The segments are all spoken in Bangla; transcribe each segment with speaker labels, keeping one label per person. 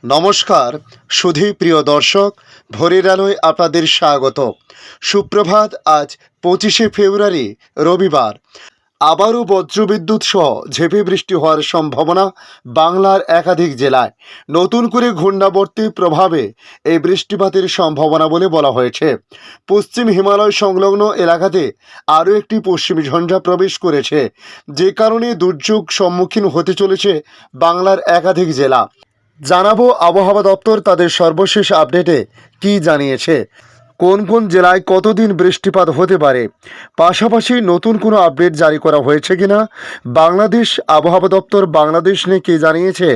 Speaker 1: নমস্কার সুধী প্রিয় দর্শক, ভোরের আলোয় আপনাদের স্বাগত। সুপ্রভাত। আজ 25শে ফেব্রুয়ারি, রবিবার। আবারও বজ্রবিদ্যুৎ সহ ঝেঁপে বৃষ্টি হওয়ার সম্ভাবনা বাংলার একাধিক জেলায়। নতুন করে ঘূর্ণাবর্তের প্রভাবে এই বৃষ্টিপাতের সম্ভাবনা বলে বলা হয়েছে। পশ্চিম হিমালয় সংলগ্ন এলাকাতে আরও একটি পশ্চিমী ঝঞ্ঝা প্রবেশ করেছে, যে কারণে দুর্যোগ সম্মুখীন হতে চলেছে বাংলার একাধিক জেলা। জানাবো আবহাওয়া দপ্তর তাদের সর্বশেষ আপডেটে কী জানিয়েছে, কোন কোন জেলায় কতদিন বৃষ্টিপাত হতে পারে, পাশাপাশি নতুন কোনো আপডেট জারি করা হয়েছে কিনা, বাংলাদেশ আবহাওয়া দপ্তর বাংলাদেশ নিয়ে কী জানিয়েছে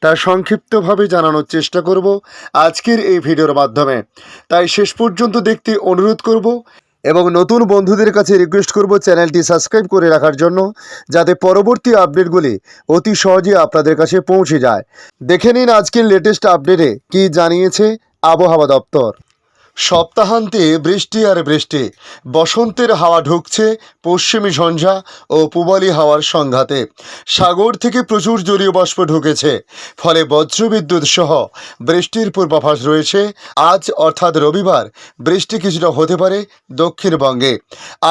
Speaker 1: তা সংক্ষিপ্তভাবে জানানোর চেষ্টা করব আজকের এই ভিডিওর মাধ্যমে। তাই শেষ পর্যন্ত দেখতে অনুরোধ করব এবং নতুন বন্ধুদের কাছে রিকোয়েস্ট করব চ্যানেলটি সাবস্ক্রাইব করে রাখার জন্য, যাতে পরবর্তী আপডেটগুলি অতি সহজে আপনাদের কাছে পৌঁছে যায়। দেখে নিন আজকের লেটেস্ট আপডেটে কী জানিয়েছে আবহাওয়া দপ্তর। সপ্তাহান্তে বৃষ্টি আর বৃষ্টি, বসন্তের হাওয়া ঢুকছে পশ্চিমী ঝঞ্ঝা ও পূবালি হাওয়ার সংঘাতে। সাগর থেকে প্রচুর জলীয় বাষ্প ঢুকেছে, ফলে বজ্রবিদ্যুৎ সহ বৃষ্টির পূর্বাভাস রয়েছে। আজ অর্থাৎ রবিবার বৃষ্টি কিছুটা হতে পারে দক্ষিণবঙ্গে।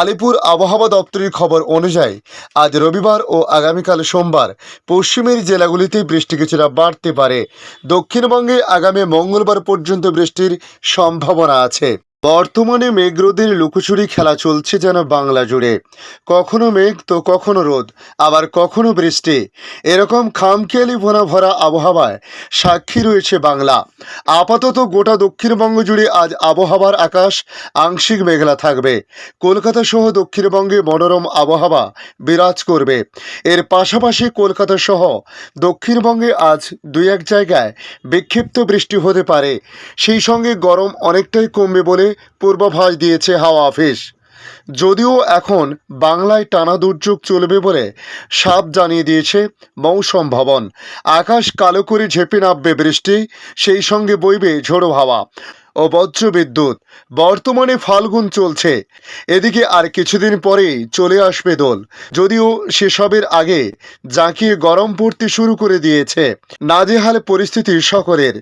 Speaker 1: আলিপুর আবহাওয়া দপ্তরের খবর অনুযায়ী আজ রবিবার ও আগামীকাল সোমবার পশ্চিমের জেলাগুলিতে বৃষ্টি কিছুটা বাড়তে পারে। দক্ষিণবঙ্গে আগামী মঙ্গলবার পর্যন্ত বৃষ্টির সম্ভাবনা আছে। বর্তমানে মেঘরোদের লুকোচুরি খেলা চলছে যেন বাংলা জুড়ে। কখনো মেঘ তো কখনো রোদ, আবার কখনো বৃষ্টি। এরকম খামখেয়ালি ভরা আবহাওয়ায় সাক্ষী রয়েছে বাংলা। আপাতত গোটা দক্ষিণবঙ্গ জুড়ে আজ আবহাওয়ার আকাশ আংশিক মেঘলা থাকবে। কলকাতা সহ দক্ষিণবঙ্গে মনোরম আবহাওয়া বিরাজ করবে। এর পাশাপাশি কলকাতা সহ দক্ষিণবঙ্গে আজ দুই এক জায়গায় বিক্ষিপ্ত বৃষ্টি হতে পারে। সেই সঙ্গে গরম অনেকটাই কমবে বলে পূর্বাভাস দিয়েছে হাওয়া অফিস। যদিও এখন বাংলায় টানা দুর্যোগ চলবে বলে সাফ জানিয়ে দিয়েছে মৌসুম ভবন। আকাশ কালো করে ঝেঁপে নামবে বৃষ্টি, সেই সঙ্গে বইবে ঝোড়ো হাওয়া ও বজ্রবিদ্যুৎ। বর্তমানে ফাল্গুন চলছে, এদিকে আর কিছুদিন পরেই চলে আসবে দোল। যদিও সেসবের আগে জাঁকিয়ে গরম পড়তে শুরু করে দিয়েছে। নাজেহাল পরিস্থিতি সকলের।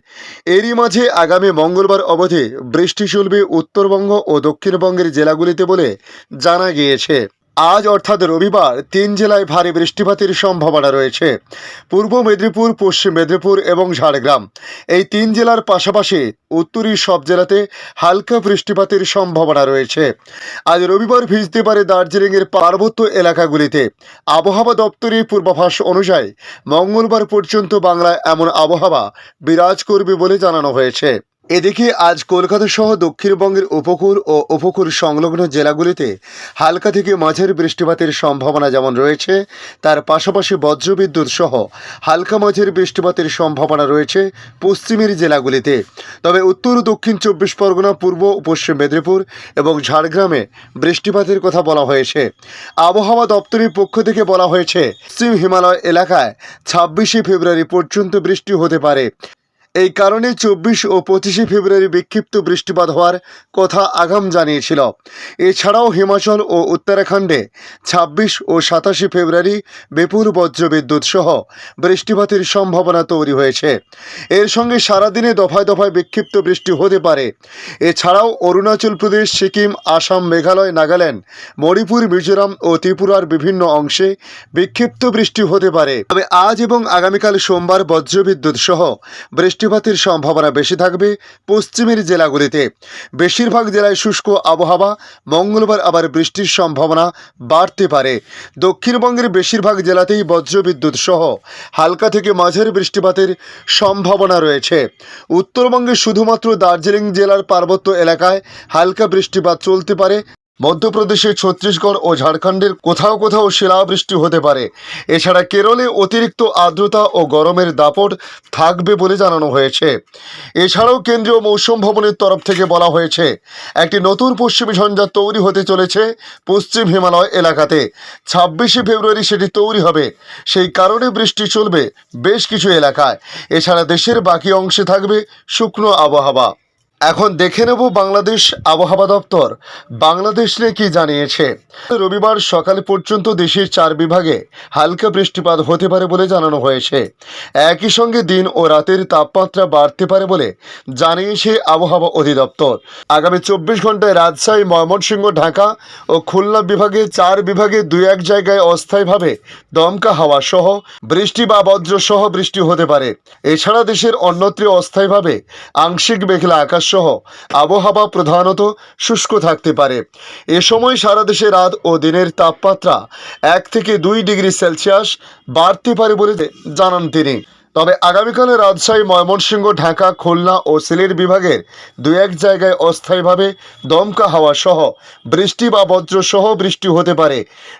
Speaker 1: এরই মাঝে আগামী মঙ্গলবার অবধি বৃষ্টি চলবে উত্তরবঙ্গ ও দক্ষিণবঙ্গের জেলাগুলিতে বলে জানা গিয়েছে। আজ অর্থাৎ রবিবার 3 জেলায় ভারী বৃষ্টিপাতের সম্ভাবনা রয়েছে। পূর্ব মেদিনীপুর, পশ্চিম মেদিনীপুর এবং ঝাড়গ্রাম, এই 3 জেলার পাশাপাশি উত্তরের সব জেলাতে হালকা বৃষ্টিপাতের সম্ভাবনা রয়েছে। আজ রবিবার ভিজতে পারে দার্জিলিংয়ের পার্বত্য এলাকাগুলিতে। আবহাওয়া দপ্তরের পূর্বাভাস অনুযায়ী মঙ্গলবার পর্যন্ত বাংলায় এমন আবহাওয়া বিরাজ করবে বলে জানানো হয়েছে। এদিকে আজ কলকাতা সহ দক্ষিণবঙ্গের উপকূল ও উপকূল সংলগ্ন জেলাগুলিতে হালকা থেকে মাঝারি বৃষ্টিপাতের সম্ভাবনা যেমন রয়েছে, তার পাশাপাশি বজ্রবিদ্যুৎ সহ হালকা মাঝারি বৃষ্টিপাতের সম্ভাবনা রয়েছে পশ্চিমের জেলাগুলিতে। তবে উত্তর ও দক্ষিণ 24 পরগনা, পূর্ব ও পশ্চিম মেদিনীপুর এবং ঝাড়গ্রামে বৃষ্টিপাতের কথা বলা হয়েছে। আবহাওয়া দপ্তরের পক্ষ থেকে বলা হয়েছে, পশ্চিম হিমালয় এলাকায় 26শে ফেব্রুয়ারি পর্যন্ত বৃষ্টি হতে পারে। এই কারণে 24 ও 25শে ফেব্রুয়ারি বিক্ষিপ্ত বৃষ্টিপাত হওয়ার কথা আগাম জানিয়েছিল। এছাড়াও হিমাচল ও উত্তরাখণ্ডে 26 ও 27শে ফেব্রুয়ারি বিপুল বজ্রবিদ্যুৎ সহ বৃষ্টিপাতের সম্ভাবনা তৈরি হয়েছে। এর সঙ্গে সারাদিনে দফায় দফায় বিক্ষিপ্ত বৃষ্টি হতে পারে। এছাড়াও অরুণাচল প্রদেশ, সিকিম, আসাম, মেঘালয়, নাগাল্যান্ড, মণিপুর, মিজোরাম ও ত্রিপুরার বিভিন্ন অংশে বিক্ষিপ্ত বৃষ্টি হতে পারে। তবে আজ এবং আগামীকাল সোমবার বজ্রবিদ্যুৎ সহ বৃষ্টিপাতের সম্ভাবনা বেশি থাকবে পশ্চিমের জেলাগুলিতে। বেশিরভাগ জেলায় শুষ্ক আবহাওয়া। মঙ্গলবার আবার বৃষ্টির সম্ভাবনা বাড়তে পারে। দক্ষিণবঙ্গের বেশিরভাগ জেলাতেই বজ্রবিদ্যুৎ সহ হালকা থেকে মাঝারি বৃষ্টিপাতের সম্ভাবনা রয়েছে। উত্তরবঙ্গে শুধুমাত্র দার্জিলিং জেলার পার্বত্য এলাকায় হালকা বৃষ্টিপাত চলতে পারে। মধ্যপ্রদেশের ছত্তিশগড় ও ঝাড়খণ্ডের কোথাও কোথাও শিলাবৃষ্টি হতে পারে। এছাড়া কেরলে অতিরিক্ত আর্দ্রতা ও গরমের দাপট থাকবে বলে জানানো হয়েছে। এছাড়াও কেন্দ্রীয় মৌসুম ভবনের তরফ থেকে বলা হয়েছে, একটি নতুন পশ্চিমী ঝঞ্ঝা তৈরি হতে চলেছে পশ্চিম হিমালয় এলাকাতে। 26শে ফেব্রুয়ারি সেটি তৈরি হবে। সেই কারণে বৃষ্টি চলবে বেশ কিছু এলাকায়। এছাড়া দেশের বাকি অংশে থাকবে শুকনো আবহাওয়া। এখন দেখে নেব বাংলাদেশ আবহাওয়া দপ্তর বাংলাদেশ নিয়ে কি জানিয়েছে। রবিবার সকাল পর্যন্ত দেশের 4 বিভাগে হালকা বৃষ্টিপাত হতে পারে বলে জানানো হয়েছে। একই সঙ্গে দিন ও রাতের তাপমাত্রা বাড়তে পারে বলে জানিয়েছে আবহাওয়া অধিদপ্তর। আগামী 24 ঘন্টায় রাজশাহী, ময়মনসিংহ, ঢাকা ও খুলনা বিভাগে 4 বিভাগে 2-1 জায়গায় অস্থায়ীভাবে দমকা হাওয়া সহ বৃষ্টি বা বজ্র সহ বৃষ্টি হতে পারে। এছাড়া দেশের অন্যত্র অস্থায়ীভাবে আংশিক মেঘলা আকাশ সহ আবহাওয়া প্রধানত শুষ্ক থাকতে পারে। এ সময় সারা দেশে রাত ও দিনের তাপমাত্রা 1 থেকে 2 ডিগ্রি সেলসিয়াস বাড়তে পারে বলে জানান তিনি। তবে আগামীকালে রাজশাহী, ময়মনসিংহ, ঢাকা, খুলনা ও সিলেট বিভাগের 2-1 জায়গায় অস্থায়ীভাবে দমকা হাওয়া সহ বৃষ্টি বা বজ্র সহ বৃষ্টি হতে পারে।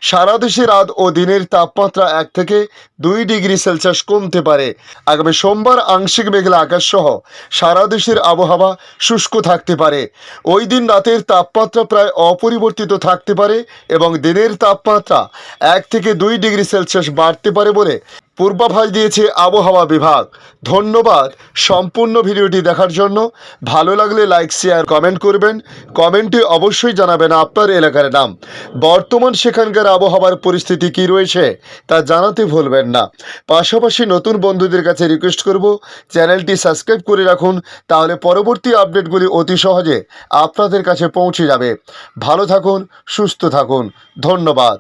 Speaker 1: সারা দেশে রাত ও দিনের তাপমাত্রা 1 থেকে 2 ডিগ্রি সেলসিয়াস কমতে পারে। আগামী সোমবার আংশিক মেঘলা আকাশ সহ সারা দেশের আবহাওয়া শুষ্ক থাকতে পারে। ওই দিন রাতের তাপমাত্রা প্রায় অপরিবর্তিত থাকতে পারে এবং দিনের তাপমাত্রা 1 থেকে 2 ডিগ্রি সেলসিয়াস বাড়তে পারে বলে পূর্বাভাস দিয়েছে আবহাওয়া বিভাগ। ধন্যবাদ সম্পূর্ণ ভিডিওটি দেখার জন্য। ভালো লাগলে লাইক, শেয়ার, কমেন্ট করবেন। কমেন্টে অবশ্যই জানাবেন আপনার এলাকার নাম। বর্তমান সেখানকার আবহাওয়ার পরিস্থিতি কী রয়েছে তা জানাতে ভুলবেন না। পাশাপাশি নতুন বন্ধুদের কাছে রিকোয়েস্ট করব, চ্যানেলটি সাবস্ক্রাইব করে রাখুন, তাহলে পরবর্তী আপডেটগুলি অতি সহজে আপনাদের কাছে পৌঁছে যাবে। ভালো থাকুন, সুস্থ থাকুন। ধন্যবাদ।